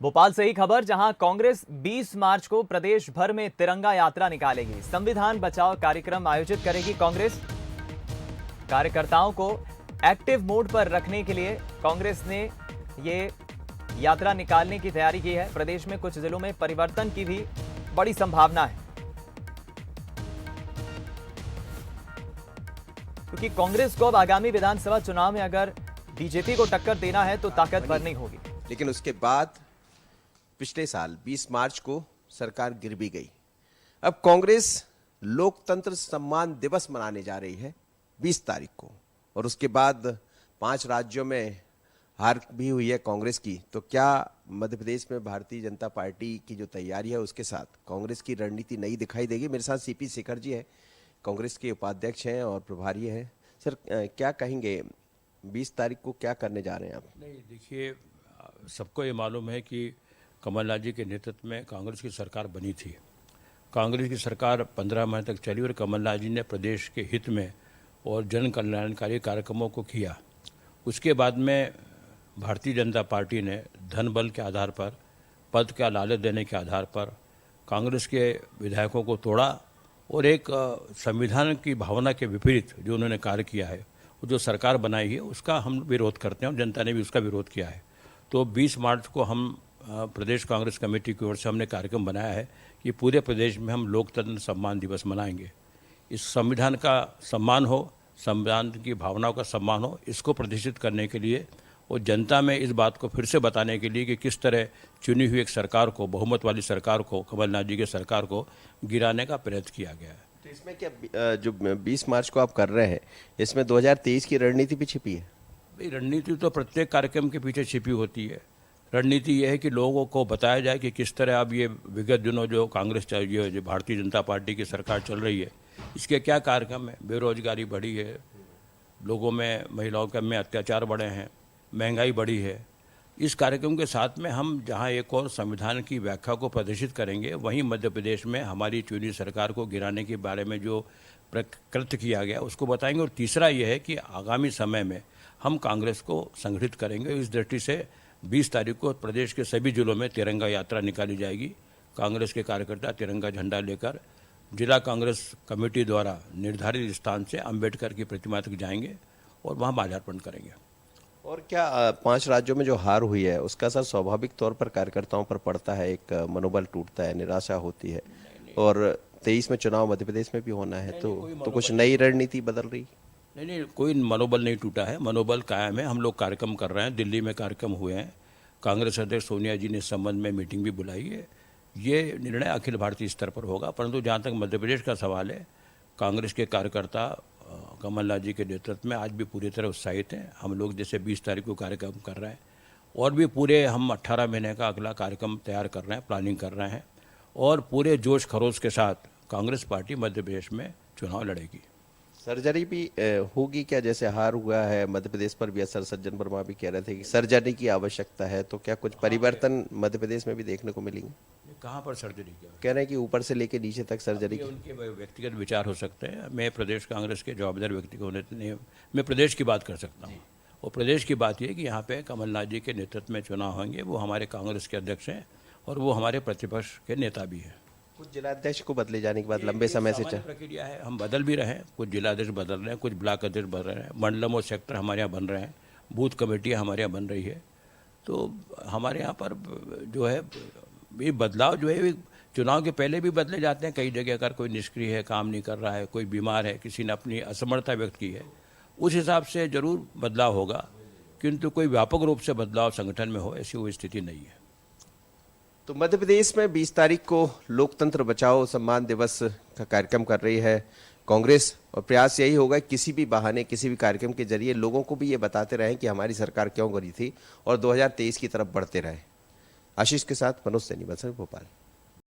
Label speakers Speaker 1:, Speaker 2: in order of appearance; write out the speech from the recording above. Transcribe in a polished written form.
Speaker 1: भोपाल से ही खबर, जहां कांग्रेस 20 मार्च को प्रदेश भर में तिरंगा यात्रा निकालेगी। संविधान बचाओ कार्यक्रम आयोजित करेगी कांग्रेस। कार्यकर्ताओं को एक्टिव मोड पर रखने के लिए कांग्रेस ने ये यात्रा निकालने की तैयारी की है। प्रदेश में कुछ जिलों में परिवर्तन की भी बड़ी संभावना है, क्योंकि कांग्रेस को अब आगामी विधानसभा चुनाव में अगर बीजेपी को टक्कर देना है तो ताकत भरनी होगी।
Speaker 2: लेकिन उसके बाद पिछले साल 20 मार्च को सरकार गिर भी गई। अब कांग्रेस लोकतंत्र सम्मान दिवस मनाने जा रही है 20 तारीख को, और उसके बाद 5 राज्यों में हार भी हुई है कांग्रेस की। तो क्या मध्य प्रदेश में भारतीय जनता पार्टी की जो तैयारी है उसके साथ कांग्रेस की रणनीति नई दिखाई देगी? मेरे साथ सीपी शेखर जी हैं, कांग्रेस के उपाध्यक्ष हैं और प्रभारी हैं। सर, क्या कहेंगे 20 तारीख को क्या करने जा रहे हैं आप?
Speaker 3: नहीं, देखिए, सबको ये मालूम है कि कमलनाथ जी के नेतृत्व में कांग्रेस की सरकार बनी थी। कांग्रेस की सरकार 15 महीने तक चली और कमलनाथ जी ने प्रदेश के हित में और जन कल्याणकारी कार्यक्रमों को किया। उसके बाद में भारतीय जनता पार्टी ने धन बल के आधार पर, पद का लालच देने के आधार पर कांग्रेस के विधायकों को तोड़ा और एक संविधान की भावना के विपरीत जो उन्होंने कार्य किया है, वो जो सरकार बनाई है उसका हम विरोध करते हैं और जनता ने भी उसका विरोध किया है। तो 20 मार्च को हम प्रदेश कांग्रेस कमेटी की ओर से हमने कार्यक्रम बनाया है कि पूरे प्रदेश में हम लोकतंत्र सम्मान दिवस मनाएंगे। इस संविधान का सम्मान हो, संविधान की भावनाओं का सम्मान हो, इसको प्रदर्शित करने के लिए और जनता में इस बात को फिर से बताने के लिए कि किस तरह चुनी हुई एक सरकार को, बहुमत वाली सरकार को, कमलनाथ जी की सरकार को गिराने का प्रयत्न किया गया है।
Speaker 2: तो इसमें क्या जो 20 मार्च को आप कर रहे हैं, इसमें 2023 की रणनीति भी छिपी है?
Speaker 3: भाई, रणनीति तो प्रत्येक कार्यक्रम के पीछे छिपी होती है। रणनीति यह है कि लोगों को बताया जाए कि किस तरह अब ये विगत दिनों जो कांग्रेस चाहिए, जो भारतीय जनता पार्टी की सरकार चल रही है, इसके क्या कार्यक्रम है। बेरोजगारी बढ़ी है, लोगों में, महिलाओं के में अत्याचार बढ़े हैं, महंगाई बढ़ी है। इस कार्यक्रम के साथ में हम जहां एक और संविधान की व्याख्या को प्रदर्शित करेंगे, वहीं मध्य प्रदेश में हमारी चुनी सरकार को गिराने के बारे में जो कृत्य किया गया उसको बताएंगे। और तीसरा यह है कि आगामी समय में हम कांग्रेस को संगठित करेंगे। इस दृष्टि से 20 तारीख को प्रदेश के सभी जिलों में तिरंगा यात्रा निकाली जाएगी। कांग्रेस के कार्यकर्ता तिरंगा झंडा लेकर जिला कांग्रेस कमेटी द्वारा निर्धारित स्थान से अंबेडकर की प्रतिमा तक जाएंगे और वहां माल्यार्पण करेंगे।
Speaker 2: और क्या 5 राज्यों में जो हार हुई है उसका असर स्वाभाविक तौर पर कार्यकर्ताओं पर पड़ता है? एक मनोबल टूटता है, निराशा होती है। और 23 में चुनाव मध्य प्रदेश में भी होना है, तो कुछ नई रणनीति बदल रही?
Speaker 3: नहीं, कोई मनोबल नहीं टूटा है, मनोबल कायम है। हम लोग कार्यक्रम कर रहे हैं, दिल्ली में कार्यक्रम हुए हैं। कांग्रेस अध्यक्ष सोनिया जी ने इस संबंध में मीटिंग भी बुलाई है। ये निर्णय अखिल भारतीय स्तर पर होगा, परंतु जहाँ तक मध्य प्रदेश का सवाल है, कांग्रेस के कार्यकर्ता कमलनाथ जी के नेतृत्व में आज भी पूरी तरह उत्साहित हैं। हम लोग जैसे 20 तारीख को कार्यक्रम कर रहे हैं और भी पूरे हम 18 महीने का अगला कार्यक्रम तैयार कर रहे हैं, प्लानिंग कर रहे हैं, और पूरे जोश खरोश के साथ कांग्रेस पार्टी मध्य प्रदेश में चुनाव लड़ेगी।
Speaker 2: सर्जरी भी होगी क्या? जैसे हार हुआ है मध्य प्रदेश पर भी असर, सज्जन वर्मा भी कह रहे थे कि सर्जरी की आवश्यकता है, तो क्या कुछ परिवर्तन मध्य प्रदेश में भी देखने को मिलेंगे?
Speaker 3: कहाँ पर सर्जरी की?
Speaker 2: कह रहे हैं कि ऊपर से लेके नीचे तक सर्जरी की।
Speaker 3: उनके व्यक्तिगत विचार हो सकते हैं। मैं प्रदेश कांग्रेस के जवाबदार व्यक्ति को होने नहीं, मैं प्रदेश की बात कर सकता हूँ। और प्रदेश की बात यह कि यहाँ पे कमलनाथ जी के नेतृत्व में चुनाव होंगे। वो हमारे कांग्रेस के अध्यक्ष हैं और वो हमारे प्रतिपक्ष के नेता भी हैं।
Speaker 2: कुछ जिलाध्यक्ष को बदले जाने के बाद लंबे समय से
Speaker 3: प्रक्रिया है, हम बदल भी रहे हैं। कुछ जिलाध्यक्ष बदल रहे हैं, कुछ ब्लॉक अध्यक्ष बदल रहे हैं, मंडलम और सेक्टर हमारे यहाँ बन रहे हैं, बूथ कमेटियाँ हमारे यहाँ बन रही है। तो हमारे यहाँ पर जो है ये बदलाव जो है चुनाव के पहले भी बदले जाते हैं। कई जगह अगर कोई निष्क्रिय है, काम नहीं कर रहा है, कोई बीमार है, किसी ने अपनी असमर्थता व्यक्त की है, उस हिसाब से जरूर बदलाव होगा, किंतु कोई व्यापक रूप से बदलाव संगठन में हो ऐसी कोई स्थिति नहीं है।
Speaker 2: तो मध्य प्रदेश में 20 तारीख को लोकतंत्र बचाओ सम्मान दिवस का कार्यक्रम कर रही है कांग्रेस, और प्रयास यही होगा किसी भी बहाने, किसी भी कार्यक्रम के जरिए लोगों को भी ये बताते रहें कि हमारी सरकार क्यों गिरी थी और 2023 की तरफ बढ़ते रहे। आशीष के साथ मनोज सैनी, भोपाल।